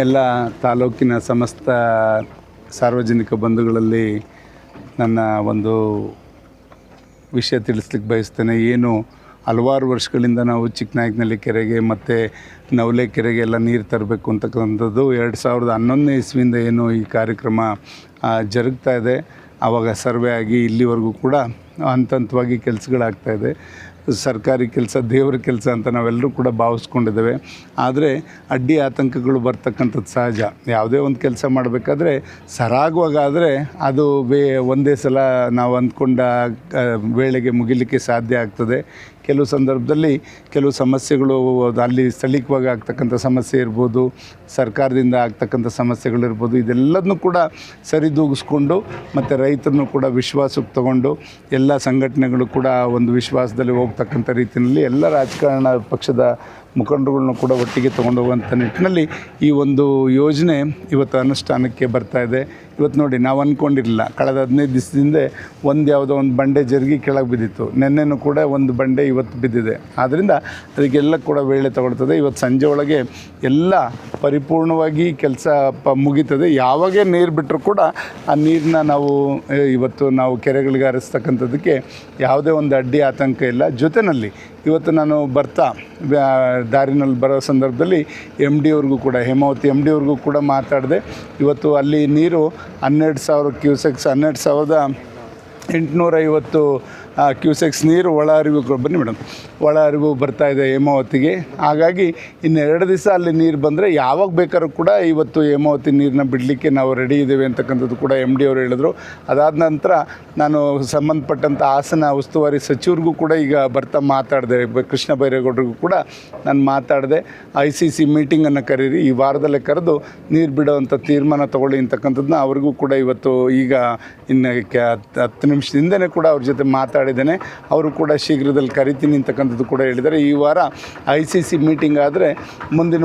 ಎಲ್ಲ ತಾಲೂಕಿನ ಸಮಸ್ತ ಸಾರ್ವಜನಿಕ ಬಂಧುಗಳಲ್ಲಿ ನನ್ನ ಒಂದು ವಿಷಯ ತಿಳಿಸ್ಲಿಕ್ಕೆ ಬಯಸ್ತೇನೆ. ಏನು ಹಲವಾರು ವರ್ಷಗಳಿಂದ ನಾವು ಚಿಕ್ಕನಾಯಕನಹಳ್ಳಿ ಕೆರೆಗೆ ಮತ್ತು ನವಲೆ ಕೆರೆಗೆ ಎಲ್ಲ ನೀರು ತರಬೇಕು ಅಂತಕ್ಕಂಥದ್ದು 2011ನೇ ಇಸ್ವಿಯಿಂದ ಏನು ಈ ಕಾರ್ಯಕ್ರಮ ಜರುಗ್ತಾ ಇದೆ. ಆವಾಗ ಸರ್ವೆ ಆಗಿ ಇಲ್ಲಿವರೆಗೂ ಕೂಡ ಹಂತ ಹಂತವಾಗಿ ಕೆಲಸಗಳಾಗ್ತಾಯಿದೆ. ಸರ್ಕಾರಿ ಕೆಲಸ ದೇವರ ಕೆಲಸ ಅಂತ ನಾವೆಲ್ಲರೂ ಕೂಡ ಭಾವಿಸ್ಕೊಂಡಿದ್ದೇವೆ. ಆದರೆ ಅಡ್ಡಿ ಆತಂಕಗಳು ಬರ್ತಕ್ಕಂಥದ್ದು ಸಹಜ. ಯಾವುದೇ ಒಂದು ಕೆಲಸ ಮಾಡಬೇಕಾದ್ರೆ ಸರಾಗವಾಗಾದರೆ ಅದು ಒಂದೇ ಸಲ ನಾವು ಅಂದ್ಕೊಂಡ ವೇಳೆಗೆ ಮುಗಿಲಿಕ್ಕೆ ಸಾಧ್ಯ ಆಗ್ತದೆ. ಕೆಲವು ಸಂದರ್ಭದಲ್ಲಿ ಕೆಲವು ಸಮಸ್ಯೆಗಳು ಅಲ್ಲಿ ಸ್ಥಳೀಯವಾಗಿ ಆಗ್ತಕ್ಕಂಥ ಸಮಸ್ಯೆ ಇರ್ಬೋದು, ಸರ್ಕಾರದಿಂದ ಆಗ್ತಕ್ಕಂಥ ಸಮಸ್ಯೆಗಳಿರ್ಬೋದು, ಇದೆಲ್ಲದನ್ನೂ ಕೂಡ ಸರಿದೂಗಿಸ್ಕೊಂಡು ಮತ್ತು ರೈತರನ್ನು ಕೂಡ ವಿಶ್ವಾಸಕ್ಕೆ ತಗೊಂಡು ಎಲ್ಲ ಸಂಘಟನೆಗಳು ಕೂಡ ಒಂದು ವಿಶ್ವಾಸದಲ್ಲಿ ಹೋಗ್ತಕ್ಕಂಥ ರೀತಿಯಲ್ಲಿ ಎಲ್ಲ ರಾಜಕಾರಣ ಪಕ್ಷದ ಮುಖಂಡರುಗಳನ್ನು ಕೂಡ ಒಟ್ಟಿಗೆ ತೊಗೊಂಡೋಗುವಂಥ ನಿಟ್ಟಿನಲ್ಲಿ ಈ ಒಂದು ಯೋಜನೆ ಇವತ್ತು ಅನುಷ್ಠಾನಕ್ಕೆ ಬರ್ತಾಯಿದೆ. ಇವತ್ತು ನೋಡಿ, ನಾವು ಅಂದ್ಕೊಂಡಿರಲಿಲ್ಲ, ಕಳೆದ 15 ದಿವಸದಿಂದ ಯಾವುದೋ ಒಂದು ಬಂಡೆ ಜರುಗಿ ಕೆಳಗೆ ಬಿದ್ದಿತ್ತು. ನೆನ್ನೆನೂ ಕೂಡ ಒಂದು ಬಂಡೆ ಇವತ್ತು ಬಿದ್ದಿದೆ. ಆದ್ದರಿಂದ ಅದಕ್ಕೆಲ್ಲ ಕೂಡ ವೇಳೆ ತಗೊಳ್ತದೆ. ಇವತ್ತು ಸಂಜೆ ಒಳಗೆ ಎಲ್ಲ ಪರಿಪೂರ್ಣವಾಗಿ ಕೆಲಸ ಮುಗೀತದೆ. ಯಾವಾಗೇ ನೀರು ಬಿಟ್ಟರೂ ಕೂಡ ಆ ನೀರನ್ನ ಇವತ್ತು ನಾವು ಕೆರೆಗಳಿಗೆ ಹರಿಸ್ತಕ್ಕಂಥದ್ದಕ್ಕೆ ಯಾವುದೇ ಒಂದು ಅಡ್ಡಿ ಆತಂಕ ಇಲ್ಲ. ಜೊತೆಯಲ್ಲಿ ಇವತ್ತು ನಾನು ಬರ್ತಾ ದಾರಿನಲ್ಲಿ ಬರೋ ಸಂದರ್ಭದಲ್ಲಿ MD ಅವ್ರಿಗೂ ಕೂಡ, ಹೇಮಾವತಿ MD ಅವ್ರಿಗೂ ಕೂಡ ಮಾತಾಡಿದೆ. ಇವತ್ತು ಅಲ್ಲಿ ನೀರು 12,000 ಕ್ಯೂಸೆಕ್ಸ್ 12,850 ಕ್ಯೂಸೆಕ್ಸ್ ನೀರು ಒಳ ಹರಿವು ಬನ್ನಿ ಮೇಡಮ್ ಒಳ ಹರಿವು ಬರ್ತಾಯಿದೆ ಹೇಮಾವತಿಗೆ. ಹಾಗಾಗಿ ಇನ್ನು 2 ದಿವಸ ಅಲ್ಲಿ ನೀರು ಬಂದರೆ ಯಾವಾಗ ಬೇಕಾದ್ರೂ ಕೂಡ ಇವತ್ತು ಹೇಮಾವತಿ ನೀರನ್ನ ಬಿಡಲಿಕ್ಕೆ ನಾವು ರೆಡಿ ಇದ್ದೇವೆ ಅಂತಕ್ಕಂಥದ್ದು ಕೂಡ MD ಅವರು ಹೇಳಿದ್ರು. ಅದಾದ ನಂತರ ನಾನು ಸಂಬಂಧಪಟ್ಟಂಥ ಹಾಸನ ಉಸ್ತುವಾರಿ ಸಚಿವರಿಗೂ ಕೂಡ ಈಗ ಬರ್ತಾ ಮಾತಾಡಿದೆ. ಕೃಷ್ಣ ಬೈರೇಗೌಡರಿಗೂ ಕೂಡ ನಾನು ಮಾತಾಡಿದೆ. ICC ಮೀಟಿಂಗನ್ನು ಕರೀರಿ, ಈ ವಾರದಲ್ಲೇ ಕರೆದು ನೀರು ಬಿಡೋವಂಥ ತೀರ್ಮಾನ ತೊಗೊಳ್ಳಿ ಅಂತಕ್ಕಂಥದ್ದನ್ನ ಅವ್ರಿಗೂ ಕೂಡ ಇವತ್ತು ಈಗ ಇನ್ನು 10 ನಿಮಿಷದಿಂದನೇ ಕೂಡ ಅವ್ರ ಜೊತೆ ಮಾತಾಡಿದ್ದೇನೆ. ಅವರು ಕೂಡ ಶೀಘ್ರದಲ್ಲಿ ಕರಿತೀನಿ ಅಂತಕ್ಕಂಥದ್ದು ಕೂಡ ಹೇಳಿದ್ದಾರೆ. ಈ ವಾರ ICC ಮೀಟಿಂಗ್ ಆದರೆ ಮುಂದಿನ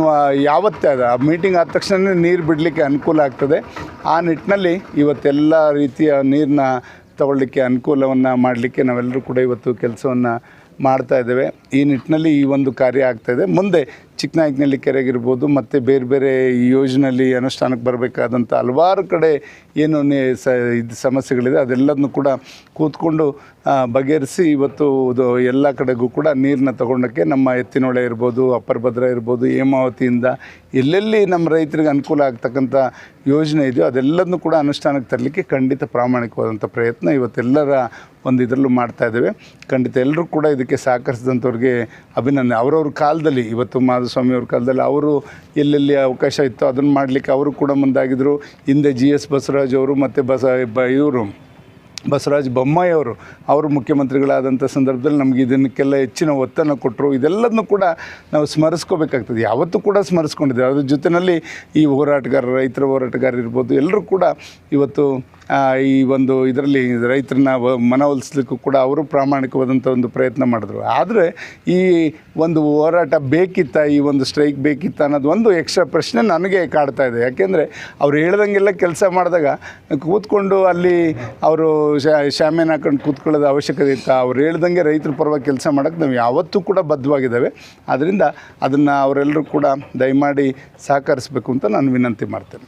ಯಾವತ್ತೇ ಆ ಮೀಟಿಂಗ್ ಆದ ತಕ್ಷಣ ನೀರು ಬಿಡಲಿಕ್ಕೆ ಅನುಕೂಲ ಆಗ್ತದೆ. ಆ ನಿಟ್ಟಿನಲ್ಲಿ ಇವತ್ತೆಲ್ಲ ರೀತಿಯ ನೀರನ್ನ ತಗೊಳ್ಳಿಕ್ಕೆ ಅನುಕೂಲವನ್ನು ಮಾಡಲಿಕ್ಕೆ ನಾವೆಲ್ಲರೂ ಕೂಡ ಇವತ್ತು ಕೆಲಸವನ್ನು ಮಾಡ್ತಾ ಇದ್ದೇವೆ. ಈ ನಿಟ್ಟಿನಲ್ಲಿ ಈ ಒಂದು ಕಾರ್ಯ ಆಗ್ತಾಯಿದೆ. ಮುಂದೆ ಚಿಕ್ಕನಾಯಕನಹಳ್ಳಿ ಕೆರೆಗಿರ್ಬೋದು ಮತ್ತು ಬೇರೆ ಬೇರೆ ಈ ಯೋಜನೆಯಲ್ಲಿ ಅನುಷ್ಠಾನಕ್ಕೆ ಬರಬೇಕಾದಂಥ ಹಲವಾರು ಕಡೆ ಏನು ಇದು ಸಮಸ್ಯೆಗಳಿದೆ ಅದೆಲ್ಲದನ್ನು ಕೂಡ ಕೂತ್ಕೊಂಡು ಬಗೆಹರಿಸಿ ಇವತ್ತು ಎಲ್ಲ ಕಡೆಗೂ ಕೂಡ ನೀರನ್ನ ತಗೊಂಡೋಕ್ಕೆ ನಮ್ಮ ಎತ್ತಿನೊಳೆ ಇರ್ಬೋದು, ಅಪ್ಪರ್ ಭದ್ರಾ ಇರ್ಬೋದು, ಹೇಮಾವತಿಯಿಂದ ಎಲ್ಲೆಲ್ಲಿ ನಮ್ಮ ರೈತರಿಗೆ ಅನುಕೂಲ ಆಗ್ತಕ್ಕಂಥ ಯೋಜನೆ ಇದೆಯೋ ಅದೆಲ್ಲದನ್ನು ಕೂಡ ಅನುಷ್ಠಾನಕ್ಕೆ ತರಲಿಕ್ಕೆ ಖಂಡಿತ ಪ್ರಾಮಾಣಿಕವಾದಂಥ ಪ್ರಯತ್ನ ಇವತ್ತೆಲ್ಲರ ಒಂದು ಇದರಲ್ಲೂ ಮಾಡ್ತಾಯಿದ್ದೇವೆ. ಖಂಡಿತ ಎಲ್ಲರೂ ಕೂಡ ಇದಕ್ಕೆ ಸಹಕರಿಸಿದಂಥವ್ರಿಗೆ ಅಭಿನಂದನೆ. ಅವರವ್ರ ಕಾಲದಲ್ಲಿ ಇವತ್ತು ಮಾಧುಸ್ವಾಮಿ ಅವ್ರ ಕಾಲದಲ್ಲಿ ಅವರು ಎಲ್ಲೆಲ್ಲಿ ಅವಕಾಶ ಇತ್ತು ಅದನ್ನು ಮಾಡಲಿಕ್ಕೆ ಅವರು ಕೂಡ ಮುಂದಾಗಿದ್ದರು. ಹಿಂದೆ GS ಬಸವರಾಜ್ ಅವರು ಮತ್ತು ಬಸವರಾಜ ಬೊಮ್ಮಾಯಿ ಅವರು ಮುಖ್ಯಮಂತ್ರಿಗಳಾದಂಥ ಸಂದರ್ಭದಲ್ಲಿ ನಮಗೆ ಇದಕ್ಕೆಲ್ಲ ಹೆಚ್ಚಿನ ಒತ್ತನ್ನು ಕೊಟ್ಟರು. ಇದೆಲ್ಲದನ್ನು ಕೂಡ ನಾವು ಸ್ಮರಿಸ್ಕೋಬೇಕಾಗ್ತದೆ. ಯಾವತ್ತೂ ಕೂಡ ಸ್ಮರಿಸ್ಕೊಂಡಿದ್ದೇವೆ. ಅದ್ರ ಜೊತೆಯಲ್ಲಿ ಈ ರೈತರ ಹೋರಾಟಗಾರರು ಇರ್ಬೋದು, ಎಲ್ಲರೂ ಕೂಡ ಇವತ್ತು ಈ ಒಂದು ಇದರಲ್ಲಿ ರೈತರನ್ನ ಮನವೊಲಿಸ್ಲಿಕ್ಕೂ ಕೂಡ ಅವರು ಪ್ರಾಮಾಣಿಕವಾದಂಥ ಒಂದು ಪ್ರಯತ್ನ ಮಾಡಿದ್ರು. ಆದರೆ ಈ ಒಂದು ಹೋರಾಟ ಬೇಕಿತ್ತಾ, ಈ ಒಂದು ಸ್ಟ್ರೈಕ್ ಬೇಕಿತ್ತಾ ಅನ್ನೋದು ಒಂದು ಎಕ್ಸ್ಟ್ರಾ ಪ್ರಶ್ನೆ ನನಗೆ ಕಾಡ್ತಾ ಇದೆ. ಯಾಕೆಂದರೆ ಅವ್ರು ಹೇಳ್ದಂಗೆಲ್ಲ ಕೆಲಸ ಮಾಡಿದಾಗ ಕೂತ್ಕೊಂಡು ಅಲ್ಲಿ ಅವರು ಶಾಮಿಯಾನ ಹಾಕೊಂಡು ಕೂತ್ಕೊಳ್ಳೋದು ಅವಶ್ಯಕತೆ ಇತ್ತು. ಅವ್ರು ಹೇಳ್ದಂಗೆ ರೈತರ ಪರವಾಗಿ ಕೆಲಸ ಮಾಡೋಕ್ಕೆ ನಾವು ಯಾವತ್ತೂ ಕೂಡ ಬದ್ಧವಾಗಿದ್ದಾವೆ. ಆದ್ದರಿಂದ ಅದನ್ನು ಅವರೆಲ್ಲರೂ ಕೂಡ ದಯಮಾಡಿ ಸಹಕರಿಸಬೇಕು ಅಂತ ನಾನು ವಿನಂತಿ ಮಾಡ್ತೇನೆ.